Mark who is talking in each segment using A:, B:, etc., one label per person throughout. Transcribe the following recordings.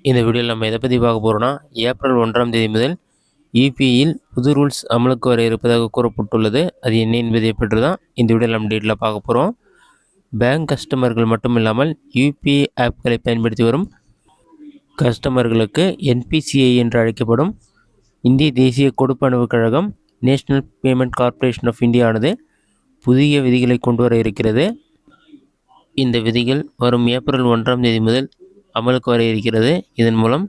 A: இந்த வீடியோவில் நம்ம எதை பற்றி பார்க்க போகிறோம்னா, ஏப்ரல் 1ஆம் தேதி முதல் யுபிஐயில் புது ரூல்ஸ் அமலுக்கு வர இருப்பதாக கூறப்பட்டுள்ளது. அது என்ன என்பதை பற்றி தான் இந்த வீடியோவில் நம்ம டீட்டெயிலாக பார்க்க போகிறோம். பேங்க் கஸ்டமர்கள் மட்டும் இல்லாமல் யுபிஐ ஆப்களை பயன்படுத்தி வரும் கஸ்டமர்களுக்கு என்பிசிஐ என்று அழைக்கப்படும் இந்திய தேசிய கொடுப்பனவு கழகம் national payment corporation of India ஆனது புதிய விதிகளை கொண்டு வர இருக்கிறது. இந்த விதிகள் வரும் ஏப்ரல் 1ஆம் தேதி முதல் அமலுக்கு வர இருக்கிறது. இதன் மூலம்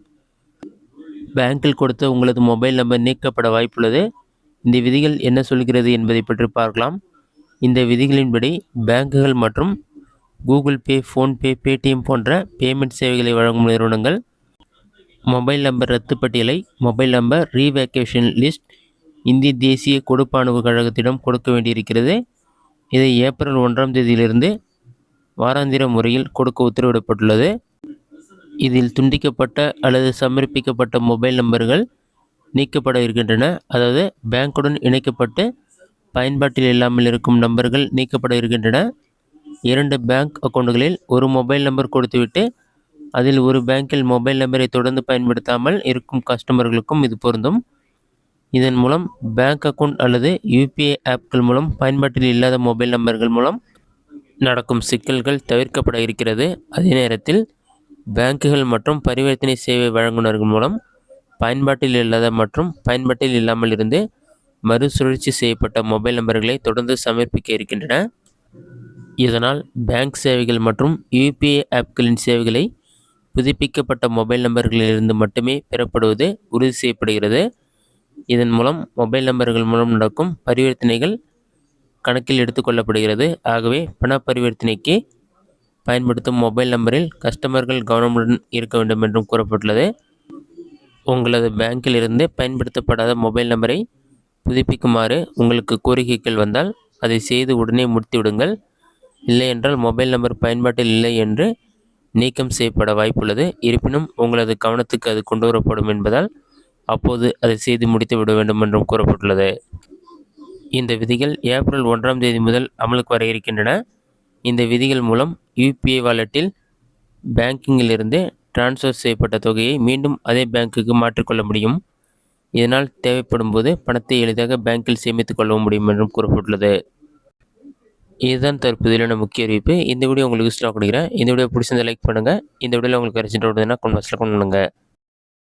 A: பேங்கில் கொடுத்த உங்களது மொபைல் நம்பர் நீக்கப்பட வாய்ப்புள்ளது. இந்த விதிகள் என்ன சொல்கிறது என்பதை பற்றி பார்க்கலாம். இந்த விதிகளின்படி பேங்குகள் மற்றும் கூகுள் பே, ஃபோன்பே, பேடிஎம் போன்ற பேமெண்ட் சேவைகளை வழங்கும் நிறுவனங்கள் மொபைல் நம்பர் ரத்து பட்டியலை, மொபைல் நம்பர் ரீவேக்கேஷன் லிஸ்ட் இந்திய தேசிய கொடுப்பனவு கழகத்திடம் கொடுக்க வேண்டியிருக்கிறது. இதை ஏப்ரல் 1ஆம் தேதியிலிருந்து வாராந்திர முறையில் கொடுக்க உத்தரவிடப்பட்டுள்ளது. இதில் துண்டிக்கப்பட்ட அல்லது சமர்ப்பிக்கப்பட்ட மொபைல் நம்பர்கள் நீக்கப்பட இருக்கின்றன. அதாவது பேங்குடன் இணைக்கப்பட்டு பயன்பாட்டில் இல்லாமல் இருக்கும் நம்பர்கள் நீக்கப்பட இருக்கின்றன. 2 பேங்க் அக்கௌண்ட்டுகளில் ஒரு மொபைல் நம்பர் கொடுத்துவிட்டு அதில் ஒரு பேங்கில் மொபைல் நம்பரை தொடர்ந்து பயன்படுத்தாமல் இருக்கும் கஸ்டமர்களுக்கும் இது பொருந்தும். இதன் மூலம் பேங்க் அக்கௌண்ட் அல்லது யுபிஐ ஆப்கள் மூலம் பயன்பாட்டில் இல்லாத மொபைல் நம்பர்கள் மூலம் நடக்கும் சிக்கல்கள் தவிர்க்கப்பட இருக்கிறது. அதே நேரத்தில் பேங்குகள் மற்றும் பரிவர்த்தனை சேவை வழங்குநர்கள் மூலம் பயன்பாட்டில் இல்லாத மற்றும் பயன்பாட்டில் இல்லாமல் இருந்து மறுசுழற்சி செய்யப்பட்ட மொபைல் நம்பர்களை தொடர்ந்து சமர்ப்பிக்க இருக்கின்றன. இதனால் பேங்க் சேவைகள் மற்றும் யுபிஐ ஆப்களின் சேவைகளை புதுப்பிக்கப்பட்ட மொபைல் நம்பர்களிலிருந்து மட்டுமே பெறப்படுவது உறுதி செய்யப்படுகிறது. இதன் மூலம் மொபைல் நம்பர்கள் மூலம் நடக்கும் பரிவர்த்தனைகள் கணக்கில் எடுத்துக்கொள்ளப்படுகிறது. ஆகவே பண பரிவர்த்தனைக்கு பயன்படுத்தும் மொபைல் நம்பரில் கஸ்டமர்கள் கவனமுடன் இருக்க வேண்டும் என்றும் கூறப்பட்டுள்ளது. உங்களது பேங்கில் இருந்து பயன்படுத்தப்படாத மொபைல் நம்பரை புதுப்பிக்குமாறு உங்களுக்கு கோரிக்கைகள் வந்தால் அதை செய்து உடனே முடித்துவிடுங்கள். இல்லை என்றால் மொபைல் நம்பர் பயன்பாட்டில் இல்லை என்று நீக்கம் செய்யப்பட வாய்ப்புள்ளது. இருப்பினும் உங்களது கவனத்துக்கு அது கொண்டு வரப்படும் என்பதால் அப்போது அதை செய்து முடித்து விட வேண்டும் என்றும் கூறப்பட்டுள்ளது. இந்த விதிகள் ஏப்ரல் 1ஆம் தேதி முதல் அமலுக்கு வர இருக்கின்றன. இந்த விதிகள் மூலம் யுபிஐ வாலெட்டில் பேங்கிங்கிலிருந்து டிரான்ஸ்ஃபர் செய்யப்பட்ட தொகையை மீண்டும் அதே பேங்க்குக்கு மாற்றிக்கொள்ள முடியும். இதனால் தேவைப்படும் போது பணத்தை எளிதாக பேங்கில் சேமித்து கொள்ளவும் முடியும் என்றும் கூறப்பட்டுள்ளது. இதுதான் தற்போதையிலான முக்கிய அறிவிப்பு. இந்த வீடியோ உங்களுக்கு யூஸ்ஃபுல்லாக கொடுக்குறேன். இந்த வீடியோ பிடிச்சிருந்தா லைக் பண்ணுங்கள். இந்த வீடியோவில் உங்களுக்கு கரெக்டாக கமெண்ட் பாக்ஸில் கமெண்ட் பண்ணுங்கள்.